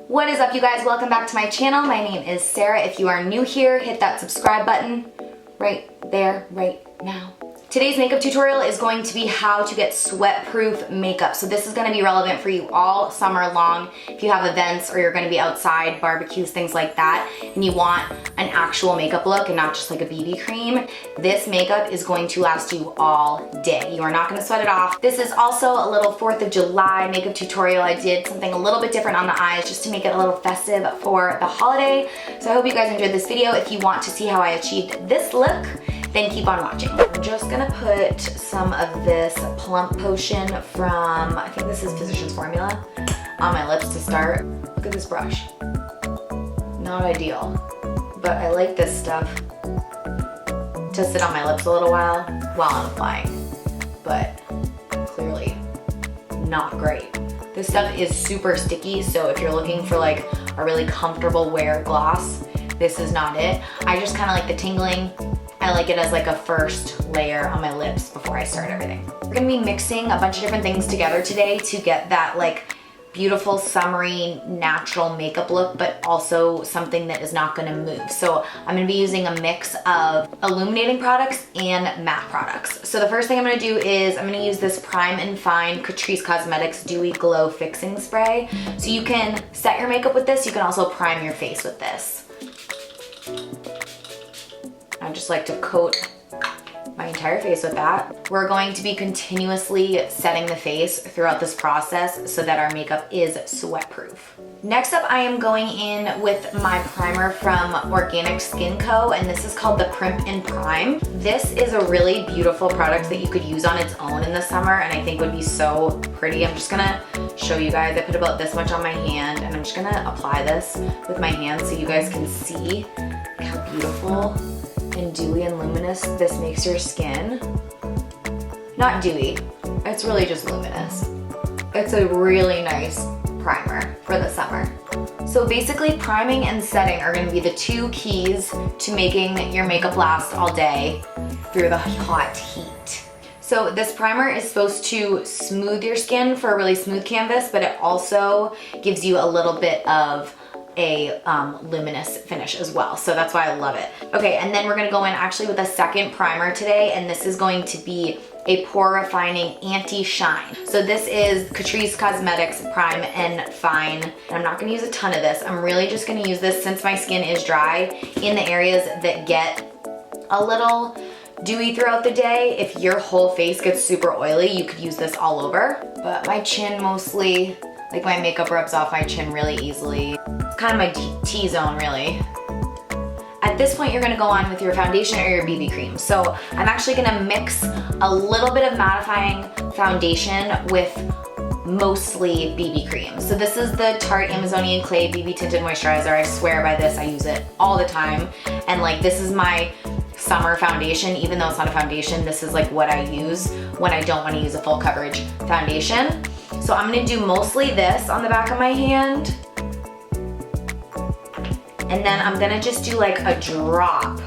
What is up, you guys? Welcome back to my channel. My name is Sarah. If you are new here, hit that subscribe button right there, right now. Today's makeup tutorial is going to be how to get sweat-proof makeup. So this is going to be relevant for you all summer long. If you have events or you're going to be outside, barbecues, things like that, and you want an actual makeup look and not just like a BB cream, this makeup is going to last you all day. You are not going to sweat it off. This is also a little 4th of July makeup tutorial. I did something a little bit different on the eyes just to make it a little festive for the holiday. So I hope you guys enjoyed this video. If you want to see how I achieved this look, then keep on watching. I'm just gonna put some of this plump potion from, I think this is Physicians Formula, on my lips to start. Look at this brush. Not ideal, but I like this stuff to sit on my lips a little while I'm applying, but clearly not great. This stuff is super sticky, so if you're looking for like a really comfortable wear gloss, this is not it. I just kind of like the tingling. I like it as like a first layer on my lips before I start everything. We're gonna be mixing a bunch of different things together today to get that like beautiful summery natural makeup look, but also something that is not gonna move. So I'm gonna be using a mix of illuminating products and matte products. So the first thing I'm gonna do is I'm gonna use this Prime and Fine Catrice Cosmetics Dewy Glow Fixing Spray. So you can set your makeup with this, you can also prime your face with this. I just like to coat my entire face with that. We're going to be continuously setting the face throughout this process so that our makeup is sweat-proof. Next up, I am going in with my primer from Organic Skin Co, and this is called the Primp and Prime. This is a really beautiful product that you could use on its own in the summer, and I think would be so pretty. I'm just gonna show you guys. I put about this much on my hand, and I'm just gonna apply this with my hand so you guys can see how beautiful and dewy and luminous this makes your skin. Not dewy, it's really just luminous. It's a really nice primer for the summer. So basically priming and setting are gonna be the two keys to making your makeup last all day through the hot heat. So this primer is supposed to smooth your skin for a really smooth canvas, but it also gives you a little bit of a luminous finish as well. So that's why I love it. Okay, and then we're gonna go in actually with a second primer today, and this is going to be a pore refining anti-shine. So this is Catrice Cosmetics Prime and Fine. And I'm not gonna use a ton of this. I'm really just gonna use this since my skin is dry in the areas that get a little dewy throughout the day. If your whole face gets super oily, you could use this all over. But my chin mostly, like my makeup rubs off my chin really easily. It's kind of my T-zone really. At this point, you're gonna go on with your foundation or your BB cream. So I'm actually gonna mix a little bit of mattifying foundation with mostly BB cream. So this is the Tarte Amazonian Clay BB Tinted Moisturizer. I swear by this, I use it all the time. And like this is my summer foundation, even though it's not a foundation, this is like what I use when I don't wanna use a full coverage foundation. So I'm gonna do mostly this on the back of my hand. And then I'm gonna just do like a drop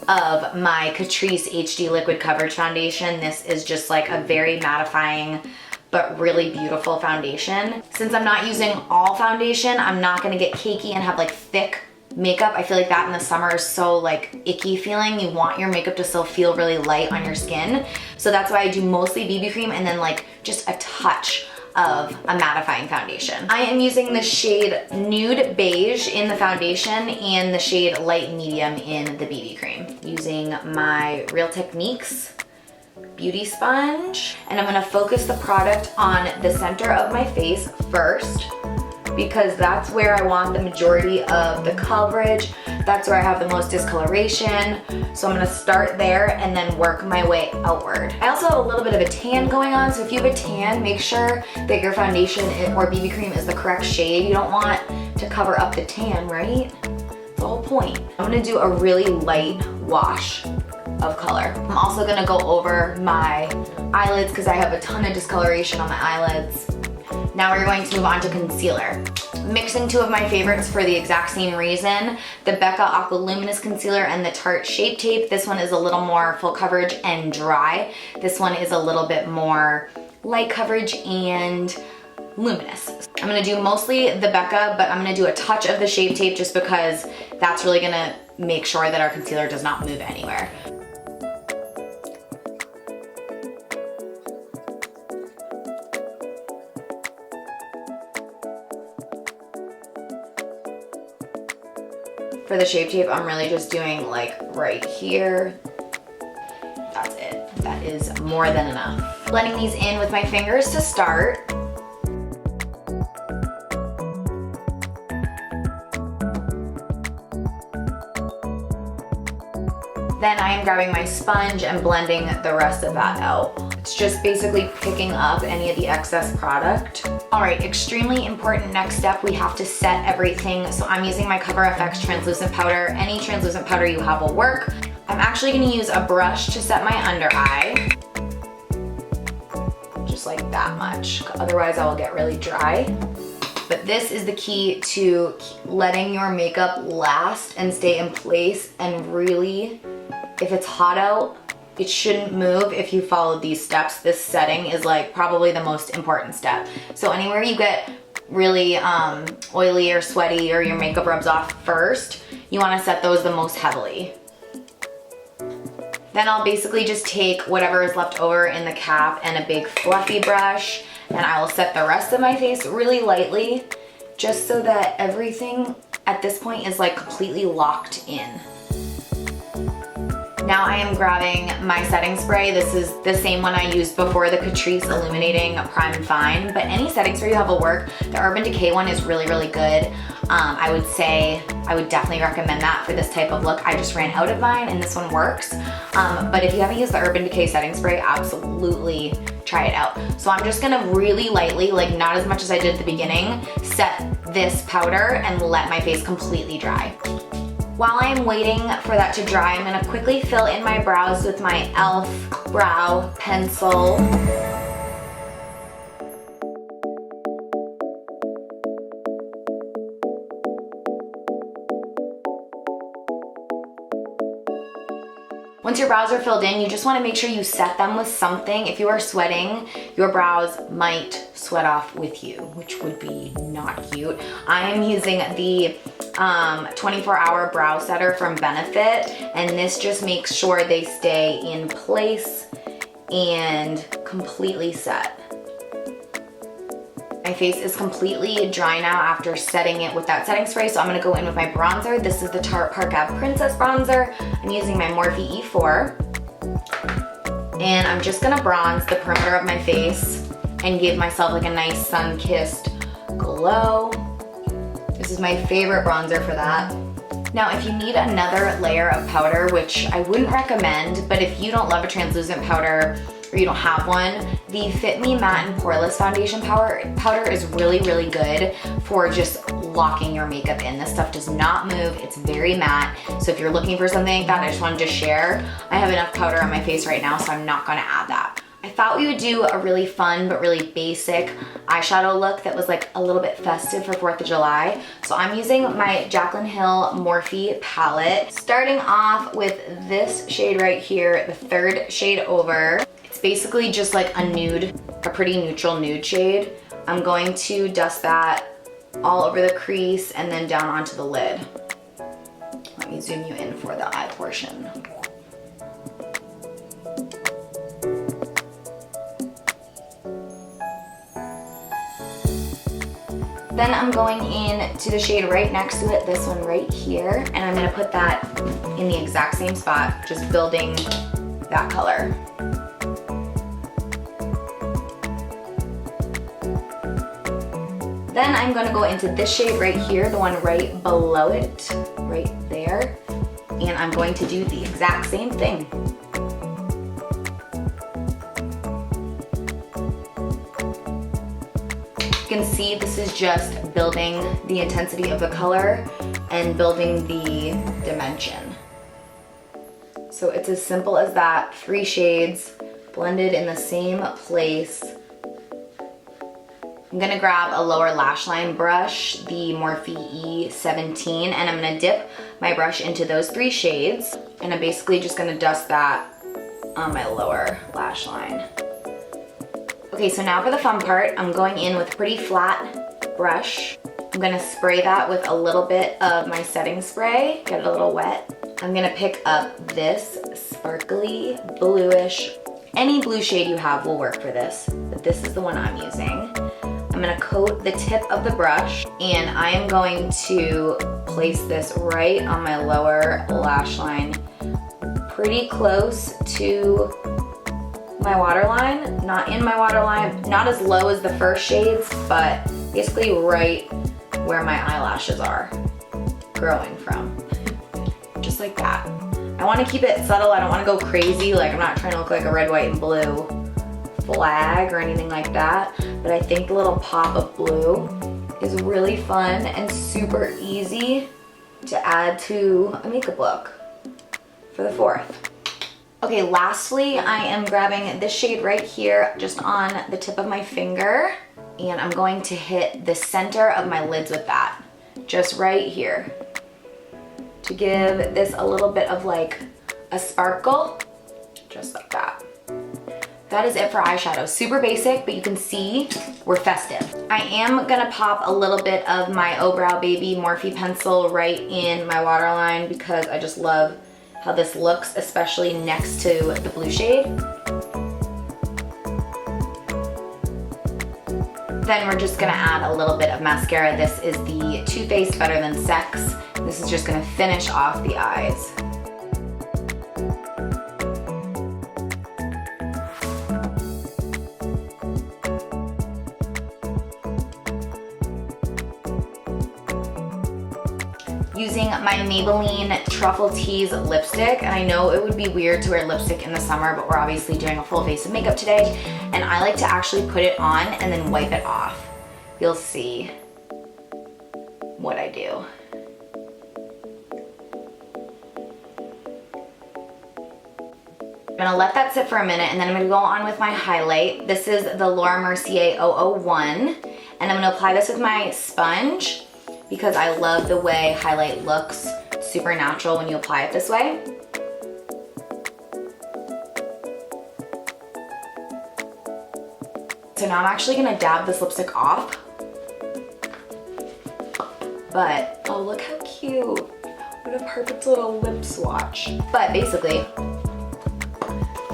of my Catrice HD Liquid Coverage Foundation. This is just like a very mattifying but really beautiful foundation. Since I'm not using all foundation, I'm not gonna get cakey and have like thick makeup. I feel like that in the summer is so like icky feeling. You want your makeup to still feel really light on your skin. So that's why I do mostly BB cream and then like just a touch of a mattifying foundation. I am using the shade Nude Beige in the foundation and the shade Light Medium in the BB cream. Using my Real Techniques beauty sponge, and I'm gonna focus the product on the center of my face first, because that's where I want the majority of the coverage. That's where I have the most discoloration. So I'm gonna start there and then work my way outward. I also have a little bit of a tan going on, so if you have a tan, make sure that your foundation or BB cream is the correct shade. You don't want to cover up the tan, right? That's the whole point. I'm gonna do a really light wash of color. I'm also gonna go over my eyelids because I have a ton of discoloration on my eyelids. Now we're going to move on to concealer. Mixing two of my favorites for the exact same reason, the Becca Aqua Luminous Concealer and the Tarte Shape Tape. This one is a little more full coverage and dry. This one is a little bit more light coverage and Luminous. I'm gonna do mostly the Becca, but I'm gonna do a touch of the Shape Tape just because that's really gonna make sure that our concealer does not move anywhere. For the Shape Tape, I'm really just doing like right here. That's it. That is more than enough. Blending these in with my fingers to start. Then I am grabbing my sponge and blending the rest of that out. It's just basically picking up any of the excess product. All right, extremely important next step, we have to set everything. So I'm using my Cover FX translucent powder. Any translucent powder you have will work. I'm actually gonna use a brush to set my under eye. Just like that much, otherwise I will get really dry. But this is the key to letting your makeup last and stay in place, and really, if it's hot out, it shouldn't move if you follow these steps. This setting is like probably the most important step. So anywhere you get really oily or sweaty or your makeup rubs off first, you wanna set those the most heavily. Then I'll basically just take whatever is left over in the cap and a big fluffy brush, and I will set the rest of my face really lightly, just so that everything at this point is like completely locked in. Now I am grabbing my setting spray. This is the same one I used before, the Catrice Illuminating Prime and Fine, but any setting spray you have will work. The Urban Decay one is really, really good. I would definitely recommend that for this type of look. I just ran out of mine and this one works. But if you haven't used the Urban Decay setting spray, absolutely try it out. So I'm just gonna really lightly, like not as much as I did at the beginning, set this powder and let my face completely dry. While I'm waiting for that to dry, I'm gonna quickly fill in my brows with my e.l.f. brow pencil. Once your brows are filled in, you just wanna make sure you set them with something. If you are sweating, your brows might sweat off with you, which would be not cute. I am using the 24-hour brow setter from Benefit, and this just makes sure they stay in place and completely set. My face is completely dry now after setting it with that setting spray, so I'm gonna go in with my bronzer. This is the Tarte Park Ave Princess Bronzer. I'm using my Morphe E4. And I'm just gonna bronze the perimeter of my face and give myself like a nice sun-kissed glow. This is my favorite bronzer for that. Now, if you need another layer of powder, which I wouldn't recommend, but if you don't love a translucent powder or you don't have one, the Fit Me Matte and Poreless Foundation powder is really, really good for just locking your makeup in. This stuff does not move, it's very matte. So if you're looking for something like that, I just wanted to share. I have enough powder on my face right now, so I'm not gonna add that. I thought we would do a really fun but really basic eyeshadow look that was like a little bit festive for 4th of July. So I'm using my Jaclyn Hill Morphe palette, starting off with this shade right here, the 3rd shade over. It's basically just like a nude, a pretty neutral nude shade. I'm going to dust that all over the crease and then down onto the lid. Let me zoom you in for the eye portion. Then I'm going in to the shade right next to it, this one right here, and I'm gonna put that in the exact same spot, just building that color. Then I'm gonna go into this shade right here, the one right below it, right there, and I'm going to do the exact same thing. You can see this is just building the intensity of the color and building the dimension. So it's as simple as that, 3 shades blended in the same place. I'm gonna grab a lower lash line brush, the Morphe E17, and I'm gonna dip my brush into those 3 shades, and I'm basically just gonna dust that on my lower lash line. Okay, so now for the fun part, I'm going in with a pretty flat brush. I'm gonna spray that with a little bit of my setting spray, get it a little wet. I'm gonna pick up this sparkly bluish, any blue shade you have will work for this, but this is the one I'm using. I'm gonna coat the tip of the brush, and I am going to place this right on my lower lash line, pretty close to my waterline, not in my waterline, not as low as the first shades, but basically right where my eyelashes are growing from, just like that. I wanna keep it subtle, I don't wanna go crazy, like I'm not trying to look like a red, white, and blue flag or anything like that, but I think the little pop of blue is really fun and super easy to add to a makeup look for the 4th. Okay, lastly, I am grabbing this shade right here, just on the tip of my finger, and I'm going to hit the center of my lids with that, just right here, to give this a little bit of like a sparkle, just like that. That is it for eyeshadow. Super basic, but you can see we're festive. I am gonna pop a little bit of my Oh Brow Baby Morphe pencil right in my waterline because I just love how this looks, especially next to the blue shade. Then we're just gonna add a little bit of mascara. This is the Too Faced Better Than Sex. This is just gonna finish off the eyes. Using my Maybelline Truffle Tease lipstick, and I know it would be weird to wear lipstick in the summer, but we're obviously doing a full face of makeup today, and I like to actually put it on and then wipe it off. You'll see what I do. I'm gonna let that sit for a minute, and then I'm gonna go on with my highlight. This is the Laura Mercier 001, and I'm gonna apply this with my sponge because I love the way highlight looks super natural when you apply it this way. So now I'm actually gonna dab this lipstick off. But, oh, look how cute. What a perfect little lip swatch. But basically,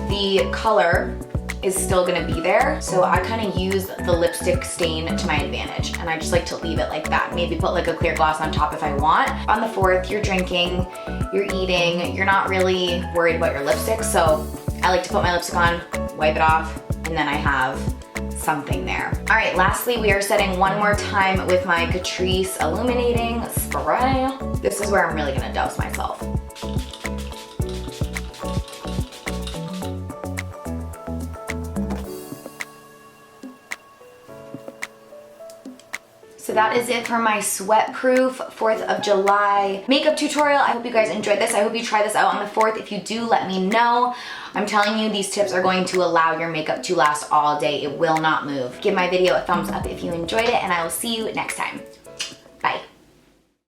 the color is still gonna be there, so I kind of use the lipstick stain to my advantage, and I just like to leave it like that. Maybe put like a clear gloss on top if I want. On the 4th, you're drinking, you're eating, you're not really worried about your lipstick, so I like to put my lipstick on, wipe it off, and then I have something there. All right, lastly, we are setting one more time with my Catrice Illuminating Spray. This is where I'm really gonna douse myself. So that is it for my sweat-proof 4th of July makeup tutorial. I hope you guys enjoyed this. I hope you try this out on the 4th. If you do, let me know. I'm telling you, these tips are going to allow your makeup to last all day. It will not move. Give my video a thumbs up if you enjoyed it, and I will see you next time. Bye.